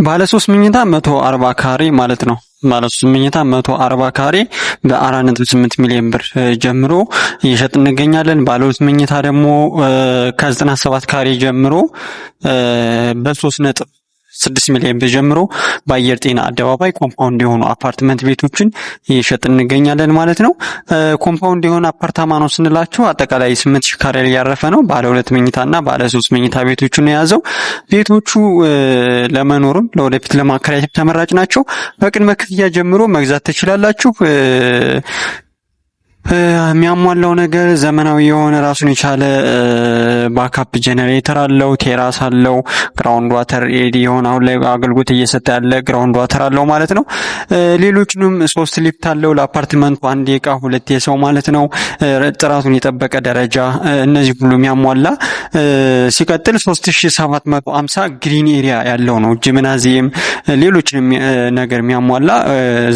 ባለ 3 መኝታ 140 ካሬ ማለት ነው። ባለ 3 መኝታ 140 ካሬ በ4.8 ሚሊዮን ብር ጀምሮ እየሸጥ እንገኛለን። ባለ 2 መኝታ ደግሞ ከ97 ካሬ ጀምሮ በ3.6 ሚሊዮን ብር ጀምሮ በአየር ጤና አደባባይ ኮምፓውንድ የሆኑ አፓርትመንት ቤቶችን እየሸጥ እንገኛለን ማለት ነው። ኮምፓውንድ የሆነ አፓርታማ ነው ስንላችሁ አጠቃላይ 8000 ካሬ ላይ ያረፈ ነው። ባለ 2 መኝታና ባለ 3 መኝታ ቤቶችን የያዘው ቤቶቹ ለመኖርም ለወደፊት ለማከራየት ተመራጭ ናቸው። በቅድመ ክፍያ ጀምሮ መግዛት ትችላላችሁ። የሚያሟላው ነገር ዘመናዊ የሆነ ራሱን የቻለ ባካፕ ጄኔሬተር አለው፣ ቴራስ አለው፣ ግራውንድ ዋተር ኤዲ የሆነ አሁን ላይ አገልግሎት እየሰጠ ያለ ግራውንድ ዋተር አለው ማለት ነው። ሌሎችንም 3 ሊፍት አለው ለአፓርትመንቱ 1 የዕቃ 2 የሰው ማለት ነው። ጥራቱን የጠበቀ ደረጃ እነዚህ ሁሉ የሚያሟላ ሲቀጥል 3750 ግሪን ኤሪያ ያለው ነው። ጂምናዚየም ሌሎችንም ነገር የሚያሟላ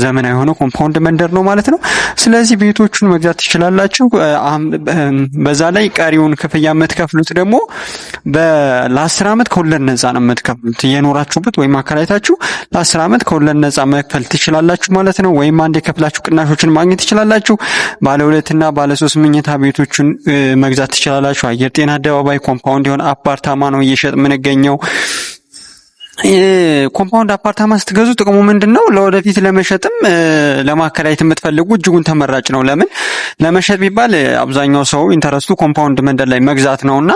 ዘመናዊ የሆነ ኮምፓውንድ መንደር ነው ማለት ነው። ስለዚህ ቤቶቹን መግዛት ትችላላችሁ። በዛ ላይ ቀሪውን ክፍያ የምትከፍሉት ደግሞ ለ10 ዓመት ከወለድ ነፃ ነው የምትከፍሉት። እየኖራችሁበት ወይም አከራይታችሁ ለ10 ዓመት ከወለድ ነፃ መክፈል ትችላላችሁ ማለት ነው። ወይም አንዴ ከፍላችሁ ቅናሾችን ማግኘት ትችላላችሁ። ባለ 2 እና ባለ 3 መኝታ ቤቶችን መግዛት ትችላላችሁ። አየር ጤና አደባባይ ኮምፓውንድ የሆነ አፓርታማ ነው እየሸጥ የምንገኘው። ኮምፓውንድ አፓርታማ ስትገዙ ጥቅሙ ምንድነው? ለወደፊት ለመሸጥም ለማከራየት የምትፈልጉ እጅጉን ተመራጭ ነው። ለምን ለመሸጥ ቢባል አብዛኛው ሰው ኢንተረስቱ ኮምፓውንድ መንደር ላይ መግዛት ነውና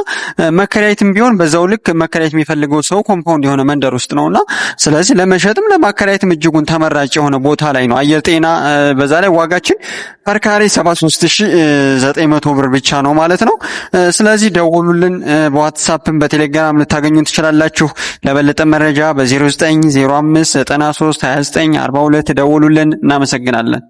መከራየትም ቢሆን በዛው ልክ መከራየት የሚፈልገው ሰው ኮምፓውንድ የሆነ መንደር ውስጥ ነውና ስለዚህ ለመሸጥም ለማከራየትም እጅጉን ተመራጭ የሆነ ቦታ ላይ ነው። አየር ጤና በዛ ላይ ዋጋችን ፐር ካሬ 73900 ብር ብቻ ነው ማለት ነው። ስለዚህ ደውሉልን። በዋትስአፕም በቴሌግራም ልታገኙን ትችላላችሁ። ለበለጠ መረጃ በ0905932942 ደውሉልን። እናመሰግናለን።